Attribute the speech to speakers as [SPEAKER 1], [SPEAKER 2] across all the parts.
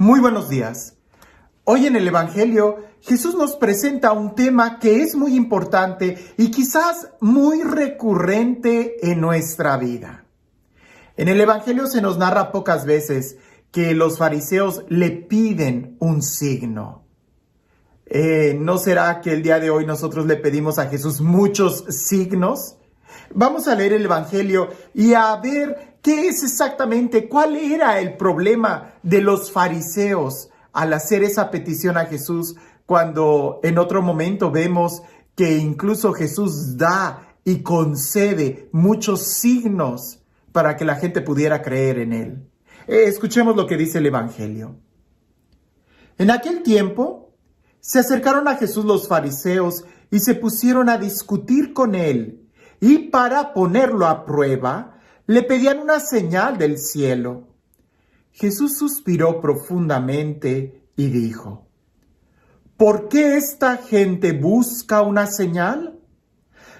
[SPEAKER 1] Muy buenos días. Hoy en el Evangelio, Jesús nos presenta un tema que es muy importante y quizás muy recurrente en nuestra vida. En el Evangelio se nos narra pocas veces que los fariseos le piden un signo. ¿No será que el día de hoy nosotros le pedimos a Jesús muchos signos? Vamos a leer el Evangelio y a ver qué es exactamente, cuál era el problema de los fariseos al hacer esa petición a Jesús, cuando en otro momento vemos que incluso Jesús da y concede muchos signos para que la gente pudiera creer en él. Escuchemos lo que dice el Evangelio. En aquel tiempo se acercaron a Jesús los fariseos y se pusieron a discutir con él. Y para ponerlo a prueba, le pedían una señal del cielo. Jesús suspiró profundamente y dijo: ¿por qué esta gente busca una señal?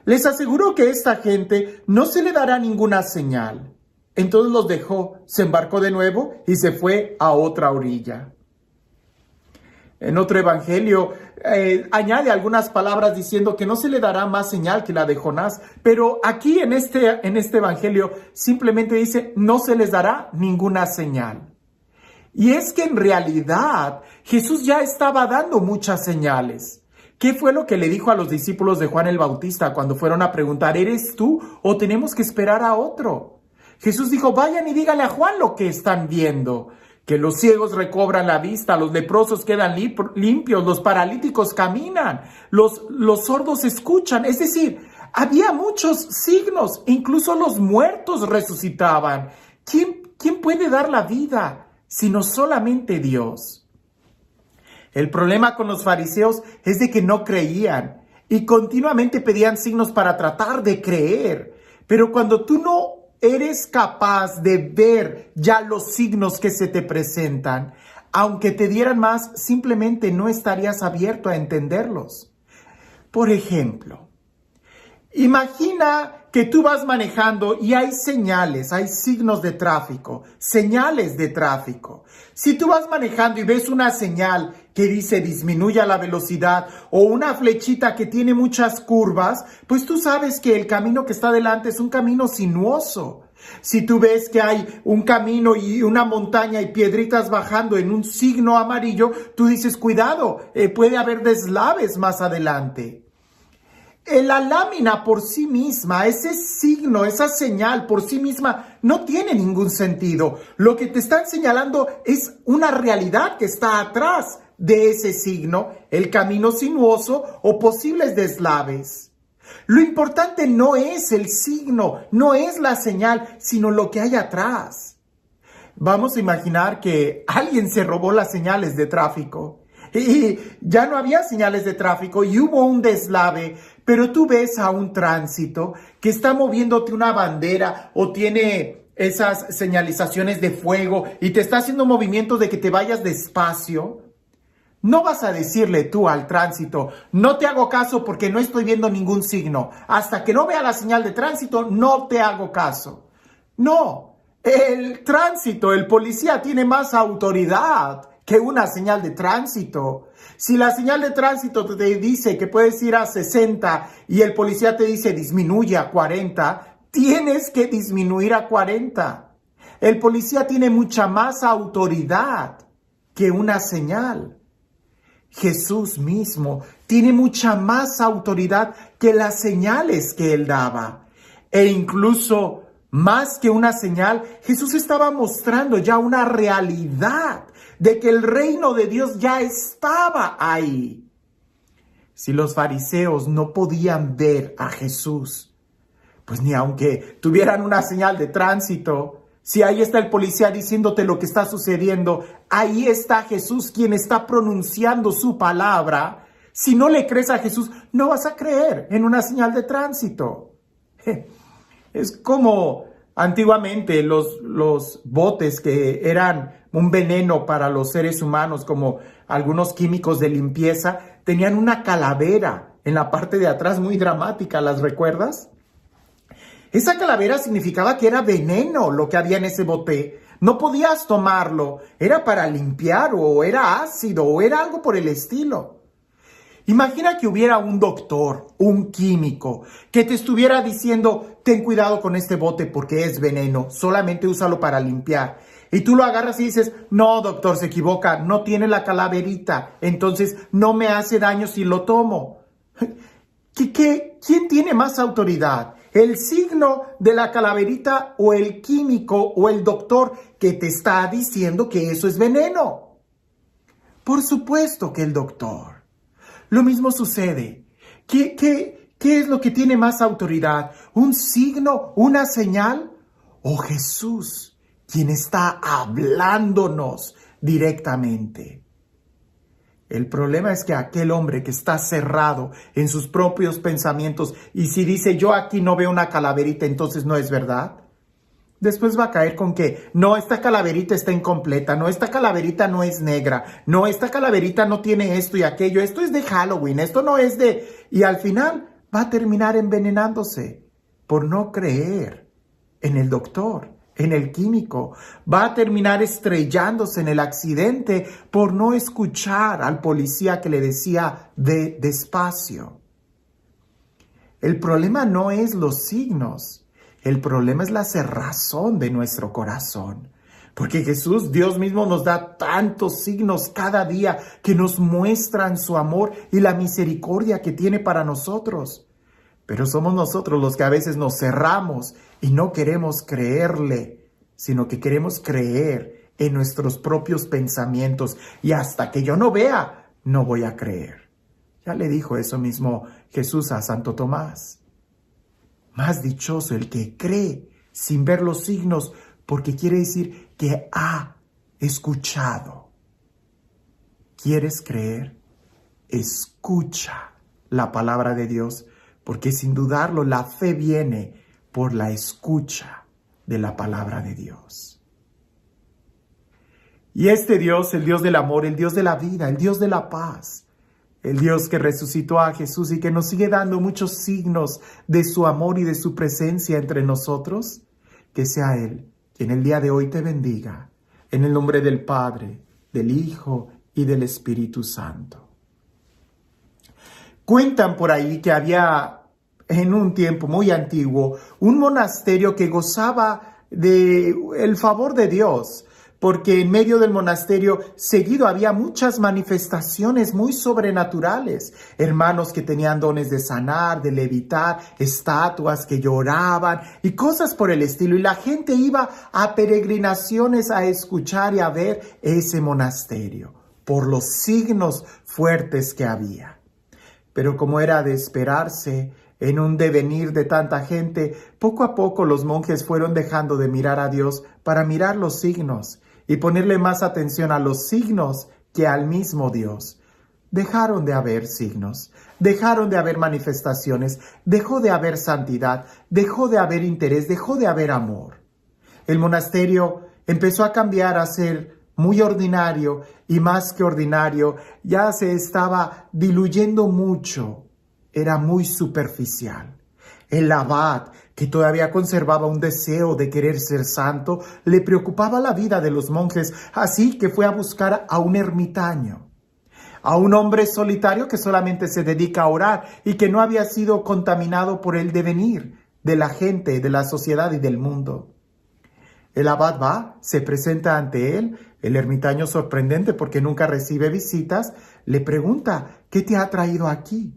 [SPEAKER 1] Les aseguro que a esta gente no se le dará ninguna señal. Entonces los dejó, se embarcó de nuevo y se fue a otra orilla. En otro evangelio añade algunas palabras diciendo que no se le dará más señal que la de Jonás, pero aquí en este evangelio simplemente dice no se les dará ninguna señal. Y es que en realidad Jesús ya estaba dando muchas señales. ¿Qué fue lo que le dijo a los discípulos de Juan el Bautista cuando fueron a preguntar, ¿eres tú o tenemos que esperar a otro? Jesús dijo, vayan y díganle a Juan lo que están viendo. Que los ciegos recobran la vista, los leprosos quedan limpios, los paralíticos caminan, los sordos escuchan. Es decir, había muchos signos, incluso los muertos resucitaban. ¿Quién puede dar la vida sino solamente Dios? El problema con los fariseos es de que no creían y continuamente pedían signos para tratar de creer. Pero cuando tú no eres capaz de ver ya los signos que se te presentan, aunque te dieran más, simplemente no estarías abierto a entenderlos. Por ejemplo, imagina que tú vas manejando y hay señales, hay signos de tráfico, señales de tráfico. Si tú vas manejando y ves una señal que dice disminuya la velocidad o una flechita que tiene muchas curvas, pues tú sabes que el camino que está delante es un camino sinuoso. Si tú ves que hay un camino y una montaña y piedritas bajando en un signo amarillo, tú dices, cuidado, puede haber deslaves más adelante. La lámina por sí misma, ese signo, esa señal por sí misma no tiene ningún sentido. Lo que te están señalando es una realidad que está atrás de ese signo, el camino sinuoso o posibles deslaves. Lo importante no es el signo, no es la señal, sino lo que hay atrás. Vamos a imaginar que alguien se robó las señales de tráfico. Y ya no había señales de tráfico y hubo un deslave, pero tú ves a un tránsito que está moviéndote una bandera o tiene esas señalizaciones de fuego y te está haciendo movimientos de que te vayas despacio. No vas a decirle tú al tránsito, no te hago caso porque no estoy viendo ningún signo. Hasta que no vea la señal de tránsito, no te hago caso. No, el tránsito, el policía tiene más autoridad que una señal de tránsito. Si la señal de tránsito te dice que puedes ir a 60 y el policía te dice disminuye a 40, tienes que disminuir a 40. El policía tiene mucha más autoridad que una señal. Jesús mismo tiene mucha más autoridad que las señales que él daba. E incluso más que una señal, Jesús estaba mostrando ya una realidad de que el reino de Dios ya estaba ahí. Si los fariseos no podían ver a Jesús, pues ni aunque tuvieran una señal de tránsito, si ahí está el policía diciéndote lo que está sucediendo, ahí está Jesús quien está pronunciando su palabra. Si no le crees a Jesús, no vas a creer en una señal de tránsito. Es como antiguamente los botes que eran un veneno para los seres humanos, como algunos químicos de limpieza, tenían una calavera en la parte de atrás muy dramática, ¿las recuerdas? Esa calavera significaba que era veneno lo que había en ese bote, No podías tomarlo. Era para limpiar o era ácido o era algo por el estilo. Imagina que hubiera un doctor, un químico, que te estuviera diciendo, ten cuidado con este bote porque es veneno, solamente úsalo para limpiar. Y tú lo agarras y dices, no, doctor, se equivoca, no tiene la calaverita, entonces no me hace daño si lo tomo. ¿Quién tiene más autoridad? ¿El signo de la calaverita o el químico o el doctor que te está diciendo que eso es veneno? Por supuesto que el doctor. Lo mismo sucede. ¿Qué es lo que tiene más autoridad? ¿Un signo, una señal? ¿O Jesús, quien está hablándonos directamente? El problema es que aquel hombre que está cerrado en sus propios pensamientos y si dice yo aquí no veo una calaverita, entonces no es verdad. Después va a caer con que, no, esta calaverita está incompleta, no, esta calaverita no es negra, no, esta calaverita no tiene esto y aquello, esto es de Halloween, esto no es de... Y al final va a terminar envenenándose por no creer en el doctor, en el químico. Va a terminar estrellándose en el accidente por no escuchar al policía que le decía ve despacio. El problema no es los signos. El problema es la cerrazón de nuestro corazón. Porque Jesús, Dios mismo, nos da tantos signos cada día que nos muestran su amor y la misericordia que tiene para nosotros. Pero somos nosotros los que a veces nos cerramos y no queremos creerle, sino que queremos creer en nuestros propios pensamientos. Y hasta que yo no vea, no voy a creer. Ya le dijo eso mismo Jesús a Santo Tomás. Más dichoso el que cree sin ver los signos, porque quiere decir que ha escuchado. ¿Quieres creer? Escucha la palabra de Dios, porque sin dudarlo la fe viene por la escucha de la palabra de Dios. Y este Dios, el Dios del amor, el Dios de la vida, el Dios de la paz, el Dios que resucitó a Jesús y que nos sigue dando muchos signos de su amor y de su presencia entre nosotros, que sea Él quien el día de hoy te bendiga, en el nombre del Padre, del Hijo y del Espíritu Santo. Cuentan por ahí que había en un tiempo muy antiguo un monasterio que gozaba del favor de Dios, porque en medio del monasterio seguido había muchas manifestaciones muy sobrenaturales. Hermanos que tenían dones de sanar, de levitar, estatuas que lloraban y cosas por el estilo. Y la gente iba a peregrinaciones a escuchar y a ver ese monasterio por los signos fuertes que había. Pero como era de esperarse, en un devenir de tanta gente, poco a poco los monjes fueron dejando de mirar a Dios para mirar los signos y ponerle más atención a los signos que al mismo Dios. Dejaron de haber signos, dejaron de haber manifestaciones, dejó de haber santidad, dejó de haber interés, dejó de haber amor. El monasterio empezó a cambiar a ser muy ordinario y más que ordinario, ya se estaba diluyendo mucho, era muy superficial. El abad, que todavía conservaba un deseo de querer ser santo, le preocupaba la vida de los monjes, así que fue a buscar a un ermitaño, a un hombre solitario que solamente se dedica a orar y que no había sido contaminado por el devenir de la gente, de la sociedad y del mundo. El abad va, se presenta ante él, el ermitaño sorprendente porque nunca recibe visitas, le pregunta, ¿qué te ha traído aquí?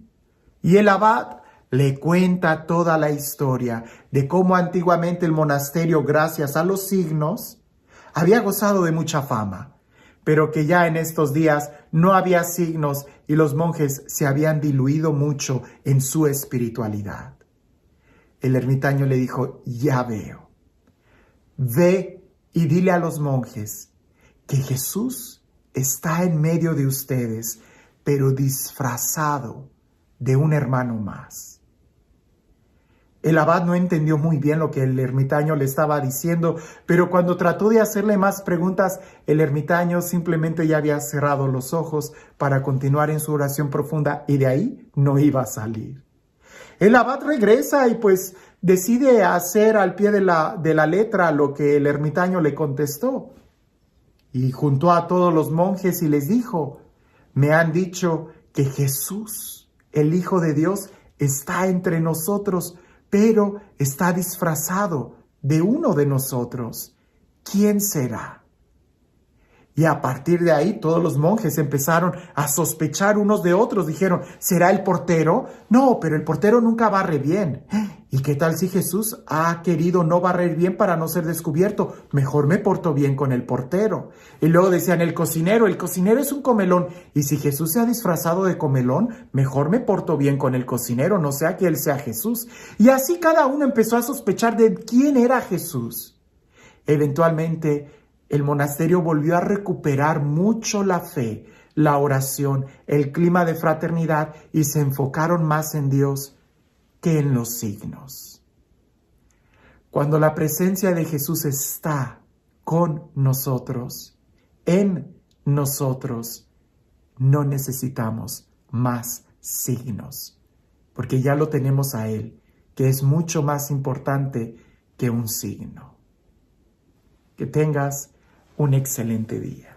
[SPEAKER 1] Y el abad le cuenta toda la historia de cómo antiguamente el monasterio, gracias a los signos, había gozado de mucha fama, pero que ya en estos días no había signos y los monjes se habían diluido mucho en su espiritualidad. El ermitaño le dijo, ya veo, ve y dile a los monjes que Jesús está en medio de ustedes, pero disfrazado de un hermano más. El abad no entendió muy bien lo que el ermitaño le estaba diciendo, pero cuando trató de hacerle más preguntas, el ermitaño simplemente ya había cerrado los ojos para continuar en su oración profunda y de ahí no iba a salir. El abad regresa y pues decide hacer al pie de la letra lo que el ermitaño le contestó. Y juntó a todos los monjes y les dijo: me han dicho que Jesús, el Hijo de Dios, está entre nosotros, pero está disfrazado de uno de nosotros. ¿Quién será? Y a partir de ahí todos los monjes empezaron a sospechar unos de otros. Dijeron: ¿será el portero? No, pero el portero nunca barre bien. ¿Y qué tal si Jesús ha querido no barrer bien para no ser descubierto? Mejor me porto bien con el portero. Y luego decían: el cocinero es un comelón. Y si Jesús se ha disfrazado de comelón, mejor me porto bien con el cocinero, no sea que él sea Jesús. Y así cada uno empezó a sospechar de quién era Jesús. Eventualmente, el monasterio volvió a recuperar mucho la fe, la oración, el clima de fraternidad, y se enfocaron más en Dios que en los signos. Cuando la presencia de Jesús está con nosotros, en nosotros, no necesitamos más signos, porque ya lo tenemos a Él, que es mucho más importante que un signo. Que tengas un excelente día.